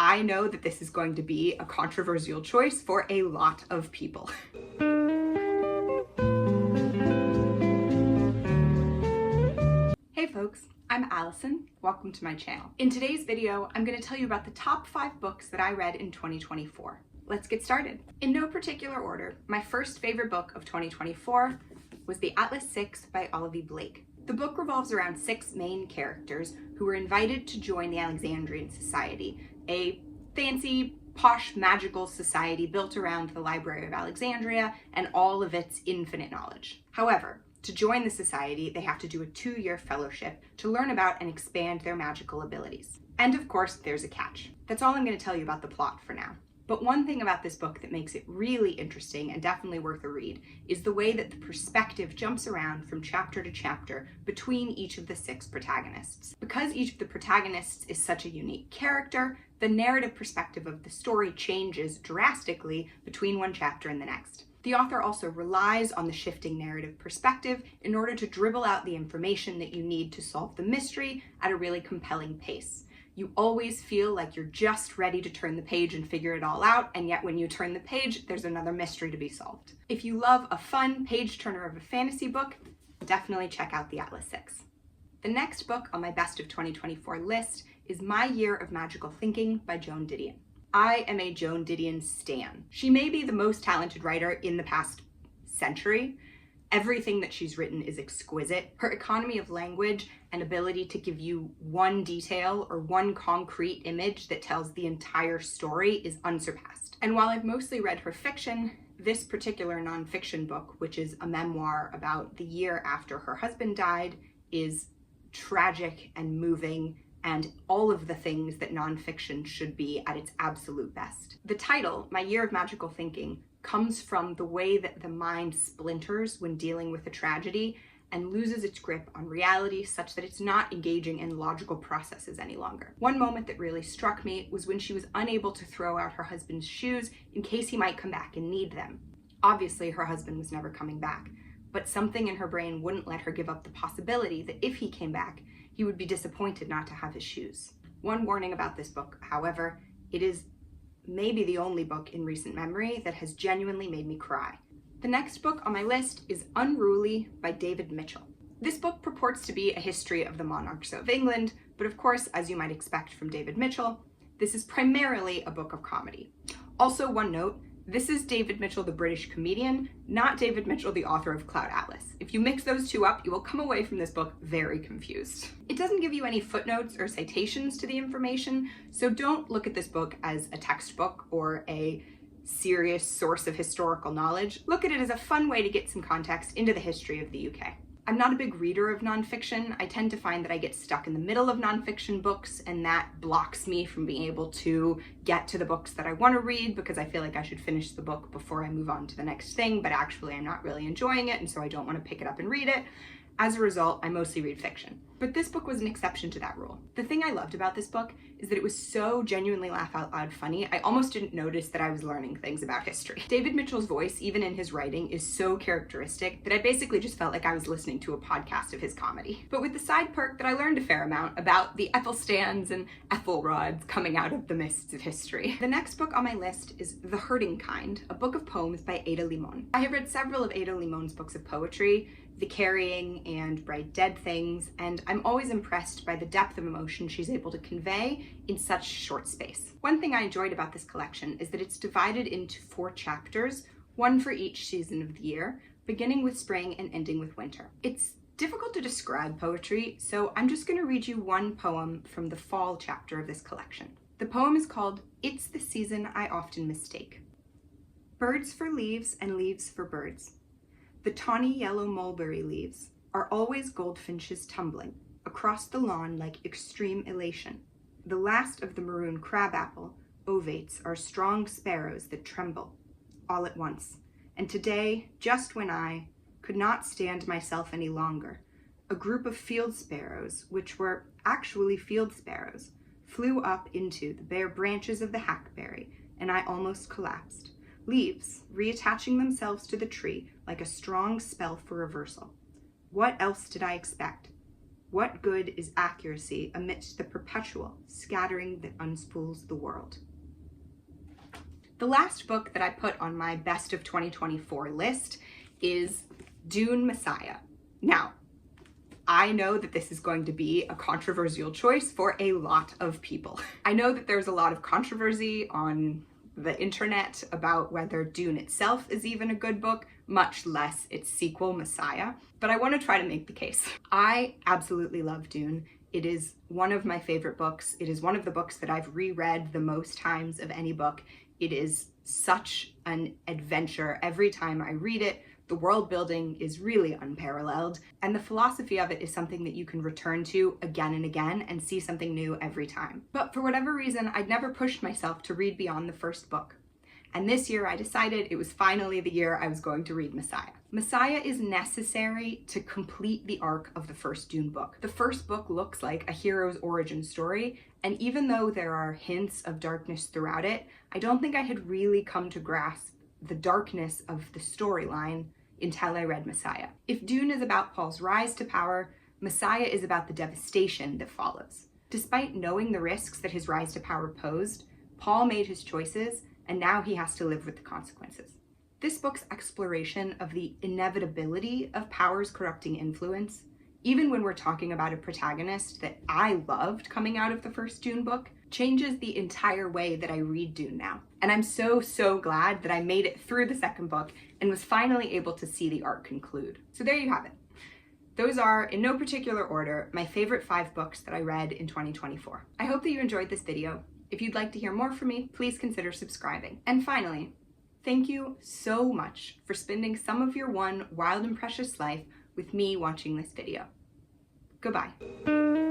I know that this is going to be a controversial choice for a lot of people. Hey folks, I'm Allison. Welcome to my channel. In today's video, I'm going to tell you about the top 5 books that I read in 2024. Let's get started. In no particular order, my first favorite book of 2024 was The Atlas Six by Olivie Blake. The book revolves around 6 main characters who were invited to join the Alexandrian Society, a fancy, posh, magical society built around the Library of Alexandria and all of its infinite knowledge. However, to join the society, they have to do a 2-year fellowship to learn about and expand their magical abilities. And of course, there's a catch. That's all I'm going to tell you about the plot for now. But one thing about this book that makes it really interesting and definitely worth a read is the way that the perspective jumps around from chapter to chapter between each of the 6 protagonists. Because each of the protagonists is such a unique character, the narrative perspective of the story changes drastically between one chapter and the next. The author also relies on the shifting narrative perspective in order to dribble out the information that you need to solve the mystery at a really compelling pace. You always feel like you're just ready to turn the page and figure it all out, and yet when you turn the page, there's another mystery to be solved. If you love a fun page-turner of a fantasy book, definitely check out The Atlas Six. The next book on my Best of 2024 list is My Year of Magical Thinking by Joan Didion. I am a Joan Didion stan. She may be the most talented writer in the past century. Everything that she's written is exquisite. Her economy of language and ability to give you one detail or one concrete image that tells the entire story is unsurpassed. And while I've mostly read her fiction, this particular nonfiction book, which is a memoir about the year after her husband died, is tragic and moving and all of the things that nonfiction should be at its absolute best. The title, My Year of Magical Thinking, comes from the way that the mind splinters when dealing with a tragedy and loses its grip on reality such that it's not engaging in logical processes any longer. One moment that really struck me was when she was unable to throw out her husband's shoes in case he might come back and need them. Obviously, her husband was never coming back, but something in her brain wouldn't let her give up the possibility that if he came back, he would be disappointed not to have his shoes. One warning about this book, however, it is maybe the only book in recent memory that has genuinely made me cry. The next book on my list is Unruly by David Mitchell. This book purports to be a history of the monarchs of England, but of course, as you might expect from David Mitchell, this is primarily a book of comedy. Also, one note, this is David Mitchell, the British comedian, not David Mitchell, the author of Cloud Atlas. If you mix those two up, you will come away from this book very confused. It doesn't give you any footnotes or citations to the information, so don't look at this book as a textbook or a serious source of historical knowledge. Look at it as a fun way to get some context into the history of the UK. I'm not a big reader of nonfiction. I tend to find that I get stuck in the middle of nonfiction books, and that blocks me from being able to get to the books that I want to read because I feel like I should finish the book before I move on to the next thing, but actually I'm not really enjoying it, and so I don't want to pick it up and read it. As a result, I mostly read fiction. But this book was an exception to that rule. The thing I loved about this book is that it was so genuinely laugh out loud funny, I almost didn't notice that I was learning things about history. David Mitchell's voice, even in his writing, is so characteristic that I basically just felt like I was listening to a podcast of his comedy. But with the side perk that I learned a fair amount about the Ethelstans and Ethelrods coming out of the mists of history. The next book on my list is The Hurting Kind, a book of poems by Ada Limon. I have read several of Ada Limon's books of poetry, The Carrying and Bright Dead Things, and I'm always impressed by the depth of emotion she's able to convey in such short space. One thing I enjoyed about this collection is that it's divided into 4 chapters, one for each season of the year, beginning with spring and ending with winter. It's difficult to describe poetry, so I'm just going to read you one poem from the fall chapter of this collection. The poem is called It's the Season I Often Mistake. Birds for leaves and leaves for birds. The tawny yellow mulberry leaves are always goldfinches tumbling across the lawn like extreme elation. The last of the maroon crabapple ovates are strong sparrows that tremble all at once. And today, just when I could not stand myself any longer, a group of field sparrows, which were actually field sparrows, flew up into the bare branches of the hackberry, and I almost collapsed. Leaves reattaching themselves to the tree like a strong spell for reversal. What else did I expect? What good is accuracy amidst the perpetual scattering that unspools the world? The last book that I put on my best of 2024 list is Dune Messiah. Now, I know that this is going to be a controversial choice for a lot of people. I know that there's a lot of controversy on the internet about whether Dune itself is even a good book, much less its sequel, Messiah, but I want to try to make the case. I absolutely love Dune. It is one of my favorite books. It is one of the books that I've reread the most times of any book. It is such an adventure every time I read it. The world building is really unparalleled, and the philosophy of it is something that you can return to again and again and see something new every time. But for whatever reason, I'd never pushed myself to read beyond the first book. And this year I decided it was finally the year I was going to read Messiah. Messiah is necessary to complete the arc of the first Dune book. The first book looks like a hero's origin story, and even though there are hints of darkness throughout it, I don't think I had really come to grasp the darkness of the storyline until I read Messiah. If Dune is about Paul's rise to power, Messiah is about the devastation that follows. Despite knowing the risks that his rise to power posed, Paul made his choices, and now he has to live with the consequences. This book's exploration of the inevitability of power's corrupting influence, even when we're talking about a protagonist that I loved coming out of the first Dune book, changes the entire way that I read Dune now. And I'm so glad that I made it through the second book and was finally able to see the arc conclude. So there you have it. Those are, in no particular order, my favorite 5 books that I read in 2024. I hope that you enjoyed this video. If you'd like to hear more from me, please consider subscribing. And finally, thank you so much for spending some of your one wild and precious life with me watching this video. Goodbye.